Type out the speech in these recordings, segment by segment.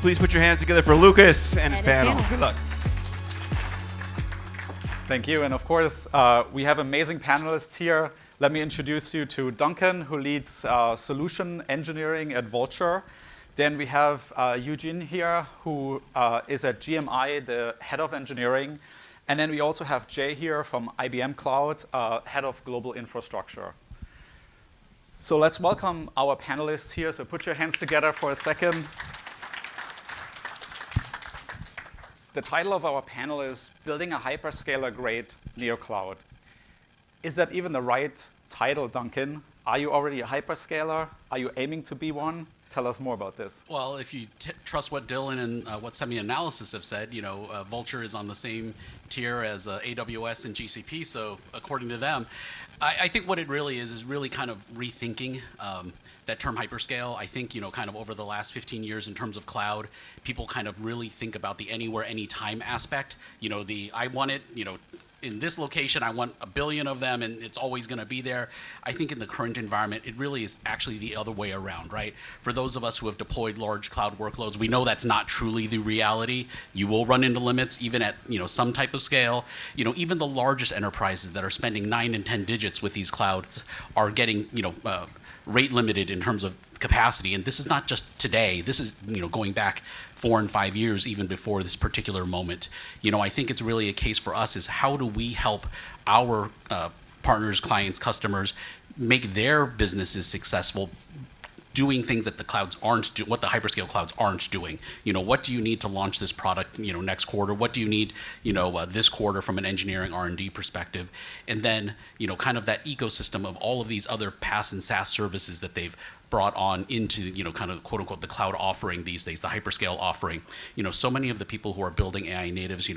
Please put your hands together for Lukas and his panel. Good luck. Thank you. And of course, we have amazing panelists here. Let me introduce you to Duncan, who leads solution engineering at Vultr. Then we have Eugene here, who is at GMI, the head of engineering. And then we also have Jay here from IBM Cloud, head of global infrastructure. So let's welcome our panelists here. So put your hands together for a second. The title of our panel is Building a Hyperscaler-Grade NeoCloud. Is that even the right title, Duncan? Are you already a hyperscaler? Are you aiming to be one? Tell us more about this. Well, if you trust what Dylan and what SemiAnalysis have said, Vultr is on the same tier as AWS and GCP. So according to them, I think what it really is really kind of rethinking that term hyperscale. I think, kind of over the last 15 years in terms of cloud, people kind of really think about the anywhere, anytime aspect. I want it, in this location, I want 1 billion of them, and it's always going to be there. I think in the current environment, it really is actually the other way around, right? For those of us who have deployed large cloud workloads, we know that's not truly the reality. You will run into limits, even at some type of scale. Even the largest enterprises that are spending 9 and 10 digits with these clouds are getting, rate limited in terms of capacity. And this is not just today. This is going back 4 and 5 years, even before this particular moment. I think it's really a case for us is how do we help our partners, clients, customers make their businesses successful, doing things that the clouds aren't doing, what the hyperscale clouds aren't doing. What do you need to launch this product, next quarter? What do you need, this quarter from an engineering R&D perspective? And then, kind of that ecosystem of all of these other PaaS and SaaS services that they've brought on into, kind of quote unquote the cloud offering these days, the hyperscale offering. So many of the people who are building AI natives,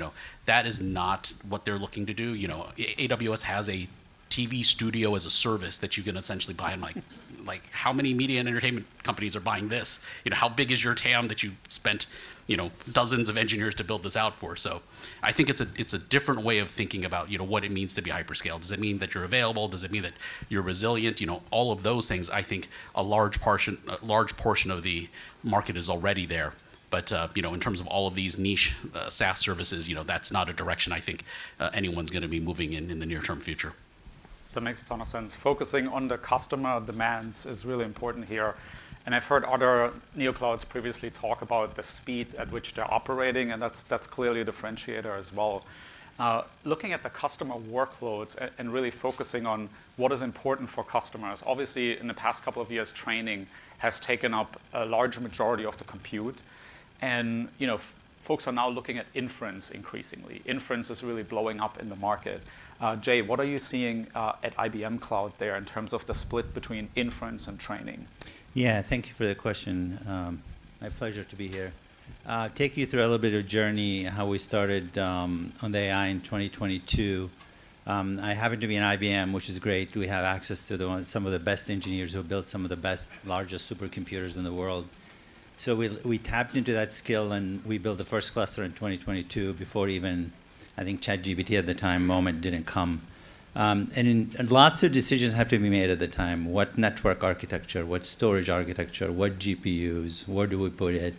that is not what they're looking to do. AWS has a TV studio as a service that you can essentially buy. And like how many media and entertainment companies are buying this? How big is your TAM that you spent, dozens of engineers to build this out for? So I think it's a different way of thinking about, what it means to be hyperscale. Does it mean that you're available? Does it mean that you're resilient? All of those things. I think a large portion of the market is already there. But in terms of all of these niche SaaS services, that's not a direction I think anyone's going to be moving in the near-term future. That makes a ton of sense. Focusing on the customer demands is really important here. And I've heard other NeoClouds previously talk about the speed at which they're operating, and that's clearly a differentiator as well. Looking at the customer workloads and really focusing on what is important for customers. Obviously, in the past couple of years, training has taken up a large majority of the compute. And folks are now looking at inference increasingly. Inference is really blowing up in the market. Jay, what are you seeing at IBM Cloud there in terms of the split between inference and training? Yeah, thank you for the question. My pleasure to be here. Take you through a little bit of journey, how we started on the AI in 2022. I happen to be in IBM, which is great. We have access to some of the best engineers who built some of the best, largest supercomputers in the world. So we tapped into that skill, and we built the first cluster in 2022 before even, I think, ChatGPT at the time moment didn't come. And lots of decisions have to be made at the time. What network architecture, what storage architecture, what GPUs, where do we put it,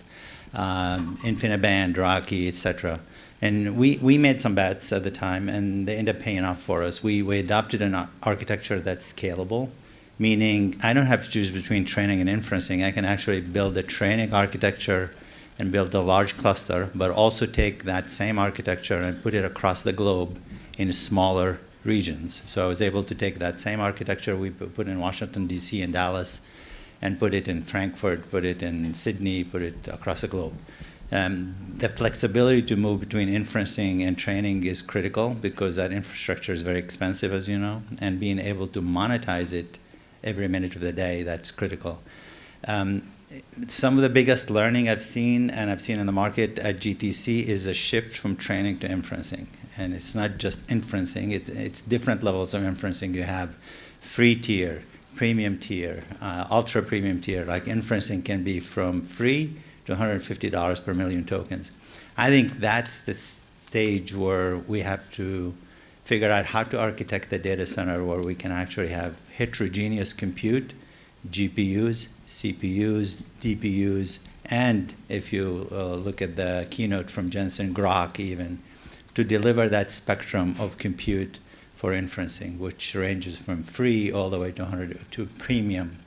InfiniBand, Rocky, etc. And we made some bets at the time, and they ended up paying off for us. We adopted an architecture that's scalable, meaning I don't have to choose between training and inferencing. I can actually build a training architecture and build a large cluster, but also take that same architecture and put it across the globe in smaller regions. So I was able to take that same architecture we put in Washington, D.C. and Dallas, and put it in Frankfurt, put it in Sydney, put it across the globe. The flexibility to move between inferencing and training is critical because that infrastructure is very expensive, as you know, and being able to monetize it every minute of the day, that's critical. Some of the biggest learning I've seen, and I've seen in the market at GTC, is a shift from training to inferencing. And it's not just inferencing, it's different levels of inferencing. You have free tier, premium tier, ultra premium tier. Like inferencing can be from free to $150 per million tokens. I think that's the stage where we have to figure out how to architect the data center where we can actually have heterogeneous compute, GPUs, CPUs, DPUs, And if you look at the keynote from Jensen, Grok even, to deliver that spectrum of compute for inferencing, which ranges from free all the way to 100 to premium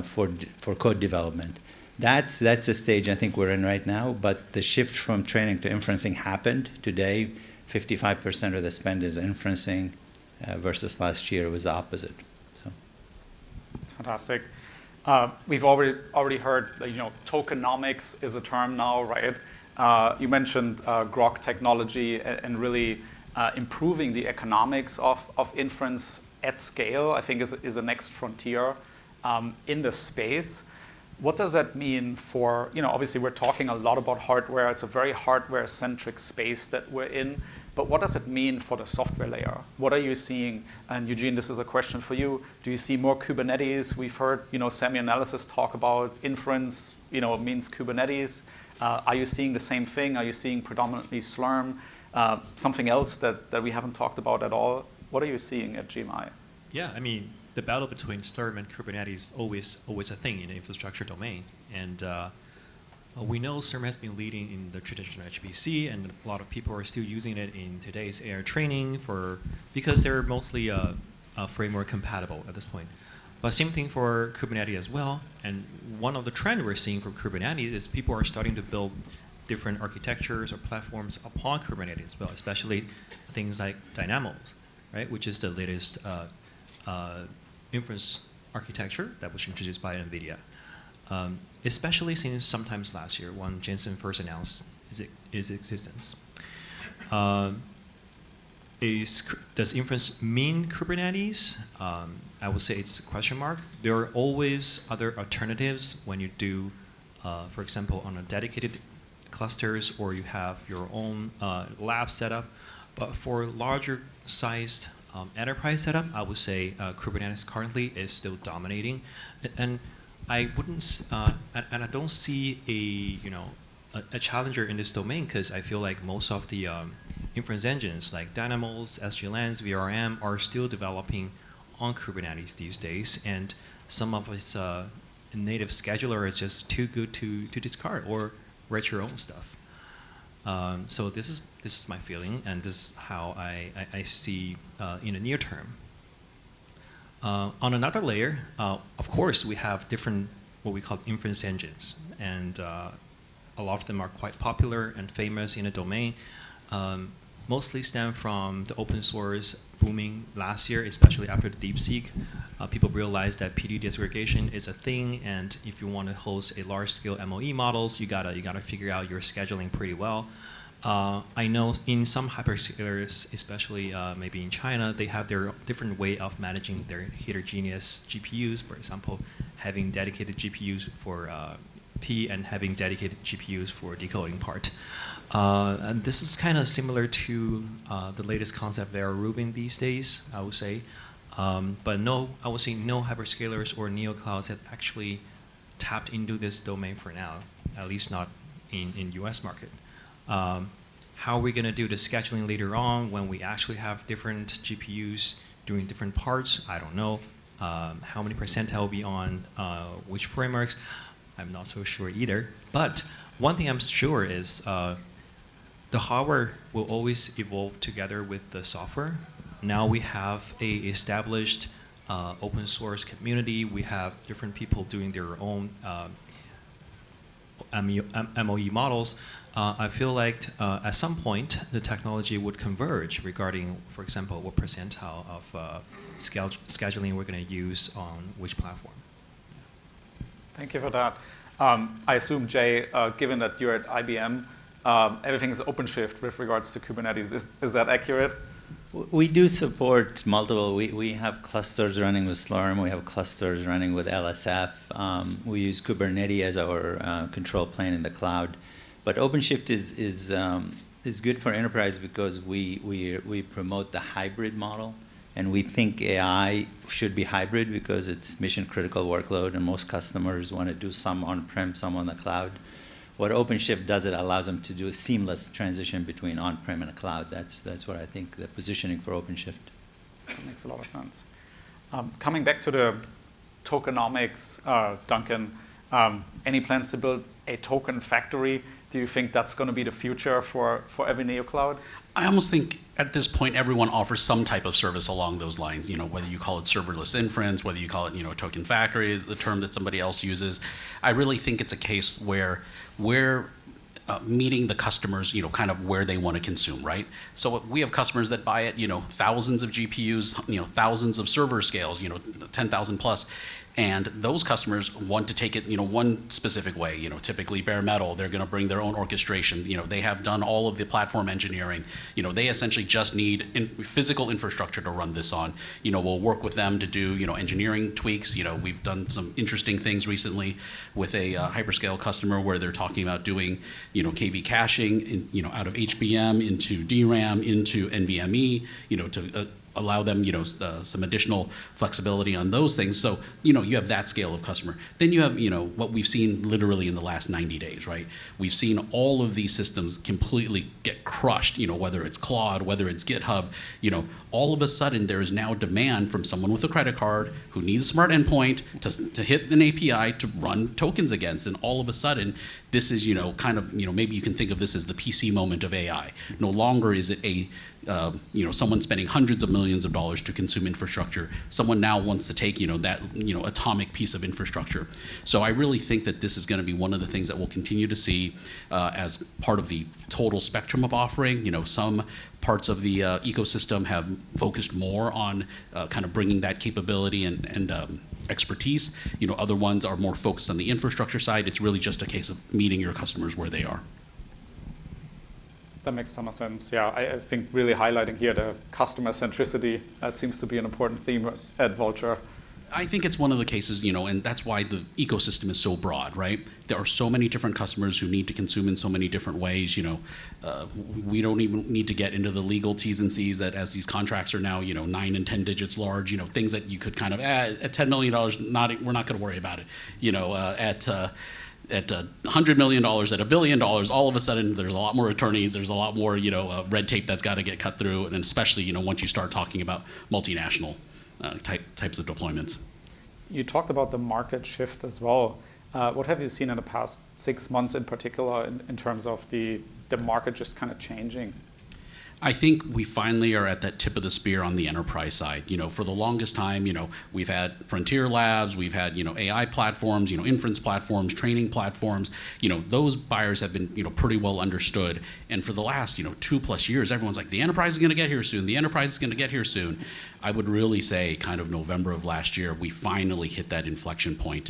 for code development. That's a stage I think we're in right now, but the shift from training to inferencing happened today. 55% of the spend is inferencing versus last year it was the opposite. So it's fantastic. We've already heard that, tokenomics is a term now, right? You mentioned Grok technology and really improving the economics of inference at scale, I think is the next frontier in the space. What does that mean for, obviously we're talking a lot about hardware. It's a very hardware-centric space that we're in. But what does it mean for the software layer? What are you seeing? And Eugene, this is a question for you. Do you see more Kubernetes? We've heard, SemiAnalysis talk about inference, means Kubernetes. Are you seeing the same thing? Are you seeing predominantly Slurm? Something else that we haven't talked about at all? What are you seeing at GMI? Yeah, I mean, the battle between Slurm and Kubernetes is always a thing in the infrastructure domain. And we know Slurm has been leading in the traditional HPC, and a lot of people are still using it in today's AI training because they're mostly framework compatible at this point. But same thing for Kubernetes as well. And one of the trends we're seeing for Kubernetes is people are starting to build different architectures or platforms upon Kubernetes as well, especially things like Dynamos, right, which is the latest inference architecture that was introduced by NVIDIA. Especially since sometimes last year when Jensen first announced its existence. Does inference mean Kubernetes? I would say it's a question mark. There are always other alternatives when you do, for example, on a dedicated clusters or you have your own lab setup. But for larger sized enterprise setup, I would say Kubernetes currently is still dominating. And I wouldn't, and I don't see a challenger in this domain because I feel like most of the inference engines like Dynamos, SGLens, VRM are still developing on Kubernetes these days, and some of its native scheduler is just too good to discard or write your own stuff. So this is my feeling, and this is how I see in the near term. On another layer, of course, we have different what we call inference engines, and a lot of them are quite popular and famous in the domain. Mostly stem from the open source booming last year, especially after the DeepSeek. People realized that PD disaggregation is a thing, and if you want to host a large-scale MOE models, you gotta figure out your scheduling pretty well. I know in some hyperscalers, especially maybe in China, they have their different way of managing their heterogeneous GPUs. For example, having dedicated GPUs for P and having dedicated GPUs for decoding part. And this is kind of similar to the latest concept they are Rubin these days, I would say. But no, I would say no hyperscalers or NeoClouds have actually tapped into this domain for now, at least not in US market. How are we going to do the scheduling later on when we actually have different GPUs doing different parts? I don't know. How many percentile will be on which frameworks? I'm not so sure either. But one thing I'm sure is the hardware will always evolve together with the software. Now we have a established open source community. We have different people doing their own MOE models. I feel like at some point the technology would converge regarding, for example, what percentile of scheduling we're going to use on which platform. Thank you for that. I assume, Jay, given that you're at IBM, everything is OpenShift with regards to Kubernetes. Is that accurate? We do support multiple. We have clusters running with Slurm. We have clusters running with LSF. We use Kubernetes as our control plane in the cloud. But OpenShift is good for enterprise because we promote the hybrid model. And we think AI should be hybrid because it's mission critical workload and most customers want to do some on-prem, some on the cloud. What OpenShift does, it allows them to do a seamless transition between on-prem and a cloud. That's what I think the positioning for OpenShift. That makes a lot of sense. Coming back to the tokenomics, Duncan, any plans to build a token factory? Do you think that's going to be the future for every NeoCloud? I almost think at this point everyone offers some type of service along those lines. Whether you call it serverless inference, whether you call it a token factory is the term that somebody else uses. I really think it's a case where we're meeting the customers, kind of where they want to consume, right? So we have customers that buy it, thousands of GPUs, thousands of server scales, 10,000 plus. And those customers want to take it, one specific way. Typically bare metal. They're going to bring their own orchestration. They have done all of the platform engineering. They essentially just need physical infrastructure to run this on. We'll work with them to do, engineering tweaks. We've done some interesting things recently with a hyperscale customer where they're talking about doing, KV caching, out of HBM into DRAM into NVMe, to allow them, some additional flexibility on those things. So, you have that scale of customer. Then you have, what we've seen literally in the last 90 days, right? We've seen all of these systems completely get crushed, whether it's Claude, whether it's GitHub, all of a sudden there is now demand from someone with a credit card who needs a smart endpoint to hit an API to run tokens against. And all of a sudden, this is, kind of, maybe you can think of this as the PC moment of AI. No longer is it a someone spending hundreds of millions of dollars to consume infrastructure. Someone now wants to take, that, atomic piece of infrastructure. So I really think that this is going to be one of the things that we'll continue to see as part of the total spectrum of offering. Some parts of the ecosystem have focused more on kind of bringing that capability and expertise. Other ones are more focused on the infrastructure side. It's really just a case of meeting your customers where they are. That makes a ton of sense. Yeah, I think really highlighting here the customer centricity, that seems to be an important theme at Vultr. I think it's one of the cases, and that's why the ecosystem is so broad, right? There are so many different customers who need to consume in so many different ways. We don't even need to get into the legal T's and C's that as these contracts are now, 9 and 10 digits large, things that you could kind of, at $10 million, we're not going to worry about it. At $100 million, at $1 billion, all of a sudden there's a lot more attorneys, there's a lot more red tape that's got to get cut through, and especially once you start talking about multinational types of deployments. You talked about the market shift as well. What have you seen in the past 6 months in particular in terms of the market just kind of changing? I think we finally are at that tip of the spear on the enterprise side. For the longest time, we've had frontier labs, we've had, AI platforms, inference platforms, training platforms. Those buyers have been, pretty well understood. And for the last, 2+ years, everyone's like, the enterprise is going to get here soon. The enterprise is going to get here soon. I would really say kind of November of last year, we finally hit that inflection point.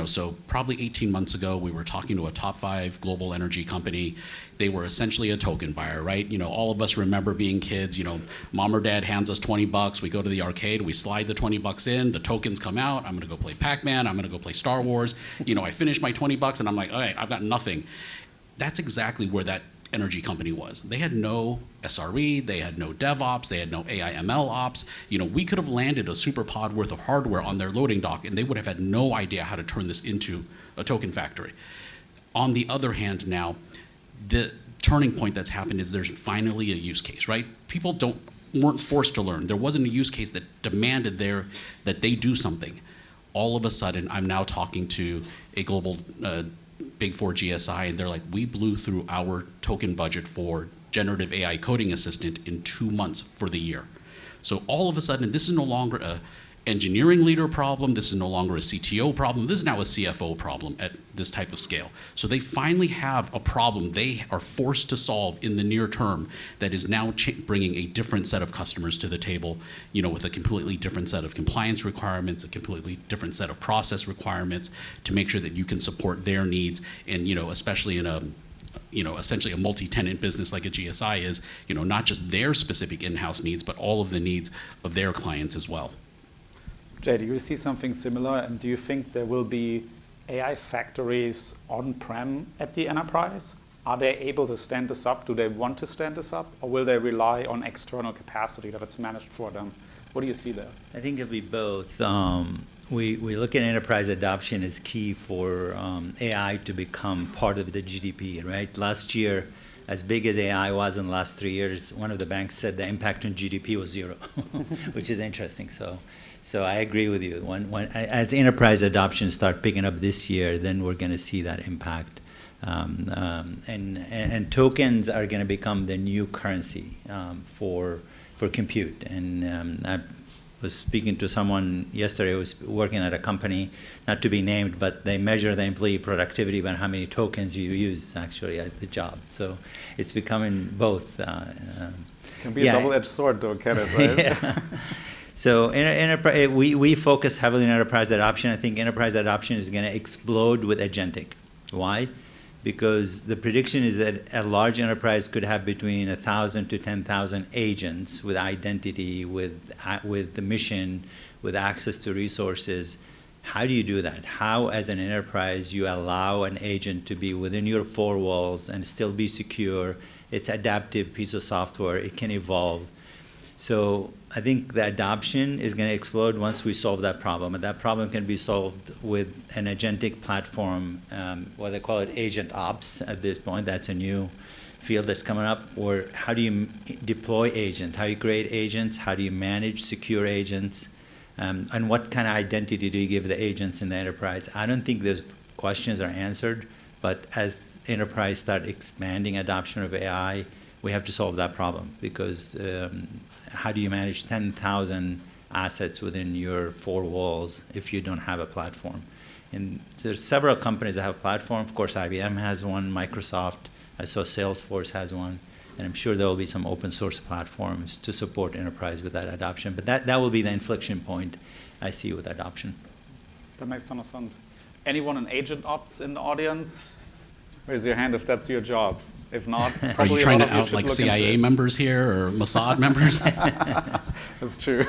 So probably 18 months ago, we were talking to a top 5 global energy company. They were essentially a token buyer, right? All of us remember being kids, mom or dad hands us $20, we go to the arcade, we slide the $20 in, the tokens come out, I'm gonna go play Pac-Man, I'm gonna go play Star Wars. I finish my $20 and I'm like, all right, I've got nothing. That's exactly where that energy company was. They had no SRE, they had no DevOps, they had no AI ML ops. We could have landed a super pod worth of hardware on their loading dock and they would have had no idea how to turn this into a token factory. On the other hand now, the turning point that's happened is there's finally a use case, right? People weren't forced to learn. There wasn't a use case that demanded that they do something. All of a sudden, I'm now talking to a global Big 4 GSI, and they're like, we blew through our token budget for generative AI coding assistant in 2 months for the year. So all of a sudden, this is no longer a engineering leader problem, this is no longer a CTO problem, this is now a CFO problem at this type of scale. So they finally have a problem they are forced to solve in the near term that is now bringing a different set of customers to the table, with a completely different set of compliance requirements, a completely different set of process requirements to make sure that you can support their needs, and especially in a essentially a multi-tenant business like a GSI is, not just their specific in-house needs, but all of the needs of their clients as well. Jay, do you see something similar, and do you think there will be AI factories on-prem at the enterprise? Are they able to stand this up? Do they want to stand this up? Or will they rely on external capacity that it's managed for them? What do you see there? I think it'll be both. We look at enterprise adoption as key for AI to become part of the GDP, right? Last year, as big as AI was in the last 3 years, one of the banks said the impact on GDP was 0, which is interesting. So I agree with you. As enterprise adoption start picking up this year, then we're going to see that impact. And tokens are going to become the new currency for compute. And I was speaking to someone yesterday who was working at a company, not to be named, but they measure the employee productivity by how many tokens you use actually at the job. So it's becoming both. Can be a double-edged sword, though, can it? Right? Yeah. So we focus heavily on enterprise adoption. I think enterprise adoption is going to explode with agentic. Why? Because the prediction is that a large enterprise could have between 1,000 to 10,000 agents with identity, with the mission, with access to resources. How do you do that? How, as an enterprise, you allow an agent to be within your four walls and still be secure? It's adaptive piece of software. It can evolve. So I think the adoption is going to explode once we solve that problem. And that problem can be solved with an agentic platform, what they call it agent ops at this point. That's a new field that's coming up. Or how do you deploy agents? How do you create agents? How do you manage secure agents? And what kind of identity do you give the agents in the enterprise? I don't think those questions are answered. But as enterprise start expanding adoption of AI, we have to solve that problem, because how do you manage 10,000 assets within your four walls if you don't have a platform? And there's several companies that have platforms. Of course, IBM has one, Microsoft, I saw Salesforce has one, and I'm sure there will be some open source platforms to support enterprise with that adoption. But that will be the inflection point I see with adoption. That makes a ton of sense. Anyone in agent ops in the audience? Raise your hand if that's your job. If not, Are probably you trying a to lot of you out should like look into CIA it. members here or Mossad members? That's true.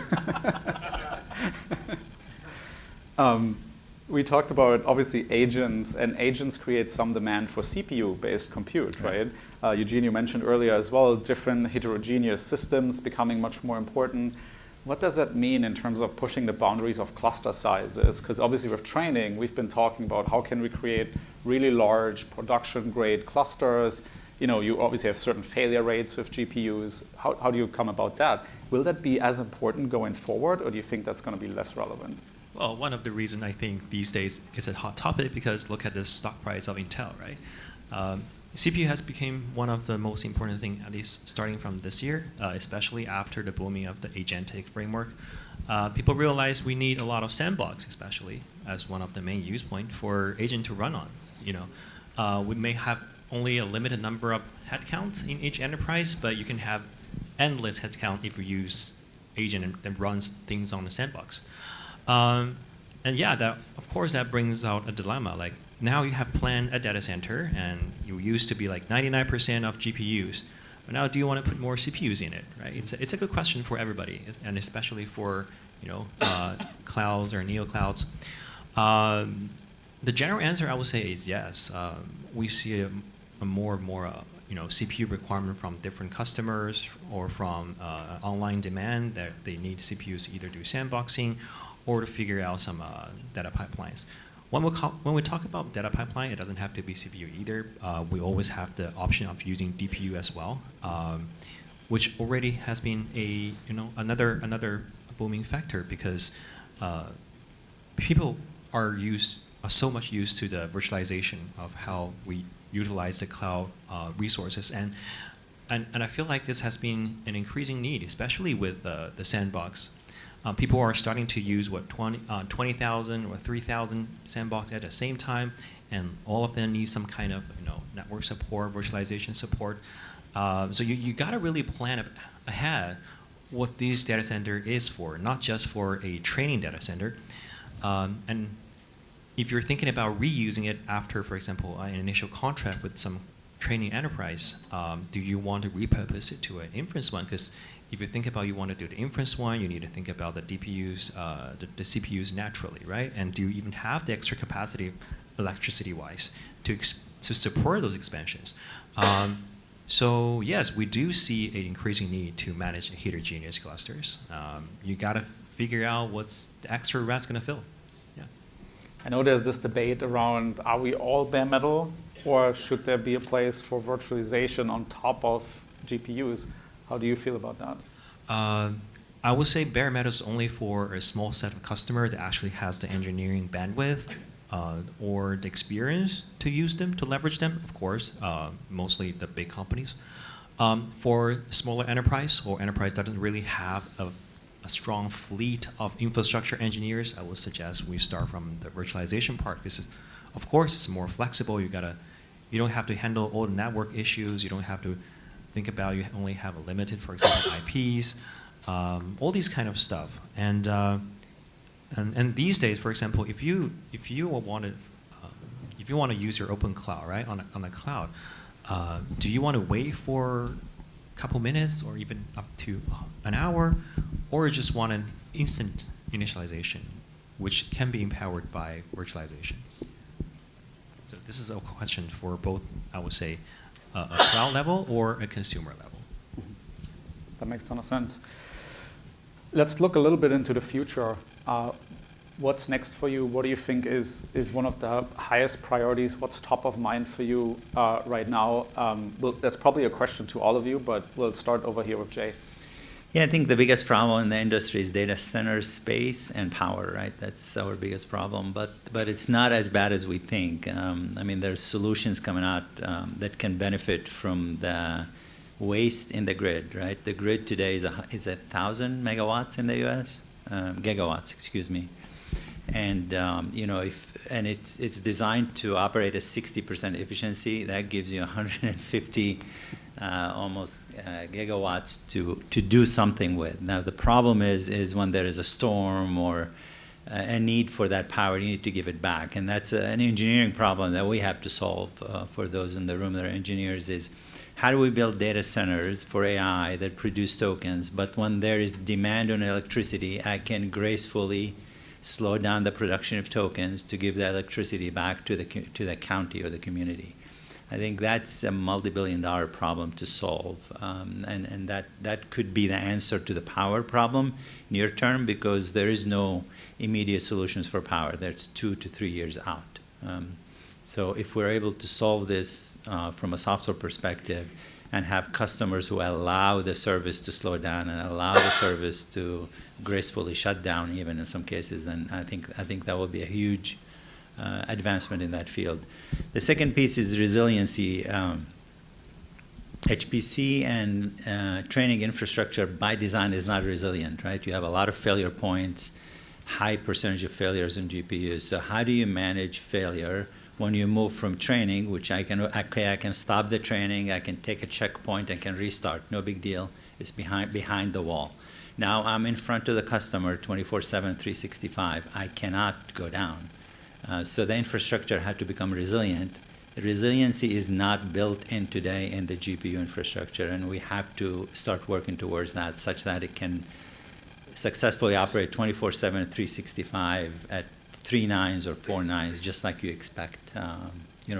We talked about, obviously, agents, and agents create some demand for CPU-based compute, right? Eugene, you mentioned earlier as well, different heterogeneous systems becoming much more important. What does that mean in terms of pushing the boundaries of cluster sizes? Because obviously with training, we've been talking about how can we create really large production-grade clusters. You know, you obviously have certain failure rates with GPUs. How do you come about that? Will that be as important going forward, or do you think that's going to be less relevant? Well, one of the reasons I think these days it's a hot topic because look at the stock price of Intel, right? CPU has become one of the most important things, at least starting from this year, especially after the booming of the agentic framework. People realize we need a lot of sandbox, especially as one of the main use points for agent to run on. You know, we may have only a limited number of headcounts in each enterprise, but you can have endless headcount if you use agent that runs things on the sandbox. And yeah, that of course that brings out a dilemma. Like now you have planned a data center, and you used to be like 99% of GPUs. But now, do you want to put more CPUs in it? Right? It's a good question for everybody, and especially for clouds or NeoClouds. The general answer I would say is yes. We see a more and more CPU requirement from different customers or from online demand that they need CPUs to either do sandboxing or to figure out some data pipelines. When we talk about data pipeline, it doesn't have to be CPU either. We always have the option of using DPU as well, which already has been another booming factor because people are so much used to the virtualization of how we utilize the cloud resources, and I feel like this has been an increasing need, especially with the sandbox. People are starting to use 20,000 or 3,000 sandbox at the same time, and all of them need some kind of network support, virtualization support. So you got to really plan ahead what this data center is for, not just for a training data center. And if you're thinking about reusing it after, for example, an initial contract with some training enterprise, do you want to repurpose it to an inference one? Because if you think about you want to do the inference one, you need to think about the DPUs, the CPUs naturally, right? And do you even have the extra capacity, electricity-wise, to support those expansions? So yes, we do see an increasing need to manage heterogeneous clusters. You got to figure out what's the extra rat's going to fill. Yeah. I know there's this debate around, are we all bare metal, or should there be a place for virtualization on top of GPUs? How do you feel about that? I would say bare metal is only for a small set of customers that actually has the engineering bandwidth or the experience to use them, to leverage them, of course, mostly the big companies. For smaller enterprise or enterprise that doesn't really have a strong fleet of infrastructure engineers, I would suggest we start from the virtualization part, because of course it's more flexible. You don't have to handle all the network issues. You don't have to think about, you only have a limited, for example, IPs, all these kind of stuff. And these days, for example, if you want to use your open cloud, right, on the cloud, do you want to wait for a couple minutes or even up to an hour, or just want an instant initialization, which can be empowered by virtualization? So this is a question for both, I would say, a cloud level or a consumer level. That makes a ton of sense. Let's look a little bit into the future. What's next for you? What do you think is one of the highest priorities? What's top of mind for you right now? Well, that's probably a question to all of you, but we'll start over here with Jay. Yeah, I think the biggest problem in the industry is data center space and power, right? That's our biggest problem, but it's not as bad as we think. I mean, there's solutions coming out that can benefit from the waste in the grid, right? The grid today is 1,000 megawatts in the U.S., gigawatts, excuse me. And it's designed to operate at 60% efficiency. That gives you 150 almost gigawatts to do something with. Now the problem is when there is a storm or a need for that power, you need to give it back, and that's an engineering problem that we have to solve. For those in the room that are engineers, is how do we build data centers for AI that produce tokens, but when there is demand on electricity, I can gracefully slow down the production of tokens to give the electricity back to the county or the community. I think that's a multi-billion-dollar problem to solve, and that could be the answer to the power problem near term, because there is no immediate solutions for power. That's 2 to 3 years out. So if we're able to solve this from a software perspective and have customers who allow the service to slow down and allow the service to gracefully shut down, even in some cases, then I think that would be a huge advancement in that field. The second piece is resiliency. HPC and training infrastructure by design is not resilient, right? You have a lot of failure points, high percentage of failures in GPUs. So how do you manage failure when you move from training, which I can stop the training, I can take a checkpoint, I can restart, no big deal. It's behind the wall. Now I'm in front of the customer 24/7, 365. I cannot go down. So the infrastructure had to become resilient. Resiliency is not built in today in the GPU infrastructure, and we have to start working towards that such that it can successfully operate 24/7, 365 at 3 nines or 4 nines, just like you expect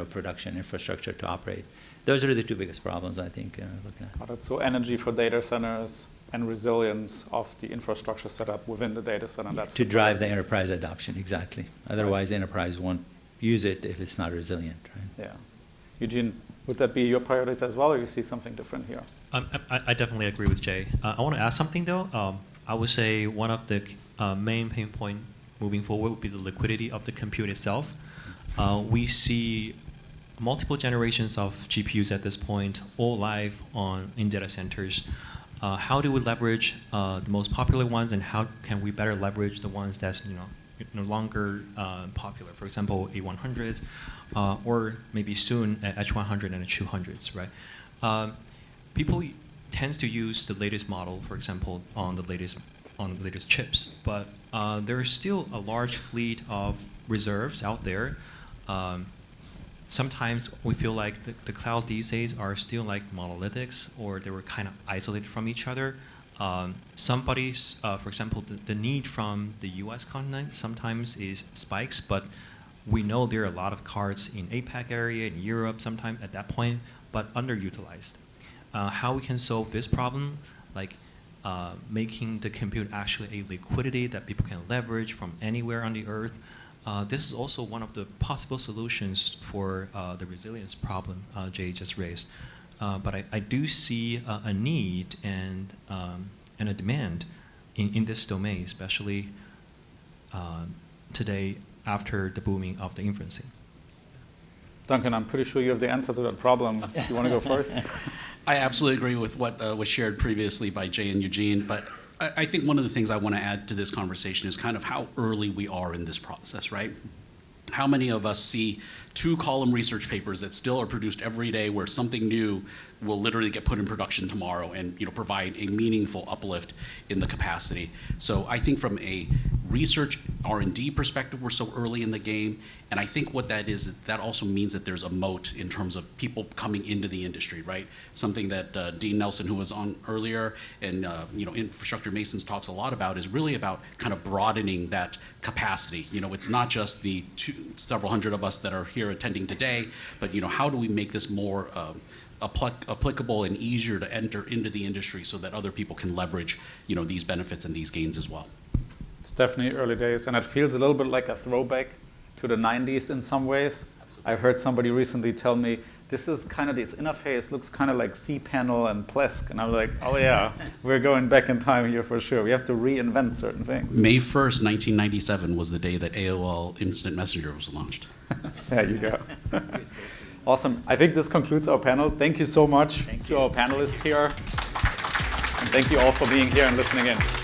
production infrastructure to operate. Those are the two biggest problems, I think, looking at. Got it. So energy for data centers and resilience of the infrastructure setup within the data center. That's to drive the enterprise adoption, exactly. Otherwise, enterprise won't use it if it's not resilient, right? Yeah. Eugene, would that be your priorities as well, or you see something different here? I definitely agree with Jay. I want to add something, though. I would say one of the main pain point moving forward would be the liquidity of the compute itself. We see multiple generations of GPUs at this point, all live in data centers. How do we leverage the most popular ones, and how can we better leverage the ones that's no longer popular? For example, A100s, or maybe soon H100 and H200s, right? People tend to use the latest model, for example, on the latest chips, but there is still a large fleet of reserves out there. Sometimes we feel like the clouds these days are still like monolithics, or they were kind of isolated from each other. Somebody's, for example, the need from the US continent sometimes is spikes, but we know there are a lot of cards in APAC area, in Europe sometimes at that point, but underutilized. How we can solve this problem, like making the compute actually a liquidity that people can leverage from anywhere on the earth. This is also one of the possible solutions for the resilience problem Jay just raised. But I do see a need and a demand in this domain, especially today after the booming of the inferencing. Duncan, I'm pretty sure you have the answer to that problem. Do you want to go first? I absolutely agree with what was shared previously by Jay and Eugene, but I think one of the things I want to add to this conversation is kind of how early we are in this process, right? How many of us see 2-column research papers that still are produced every day where something new will literally get put in production tomorrow and provide a meaningful uplift in the capacity? So I think from a research R&D perspective, we're so early in the game, and I think what that is that also means that there's a moat in terms of people coming into the industry, right? Something that Dean Nelson, who was on earlier, and Infrastructure Masons talks a lot about, is really about kind of broadening that capacity. It's not just the several hundred of us that are here attending today, but how do we make this more applicable and easier to enter into the industry so that other people can leverage these benefits and these gains as well. It's definitely early days, and it feels a little bit like a throwback to the 90s in some ways. Absolutely. I heard somebody recently tell me, this interface looks kind of like cPanel and Plesk, and I'm like, oh yeah, we're going back in time here for sure. We have to reinvent certain things. May 1st, 1997 was the day that AOL Instant Messenger was launched. There you go. Awesome. I think this concludes our panel. Thank you so much to our panelists here. And thank you all for being here and listening in.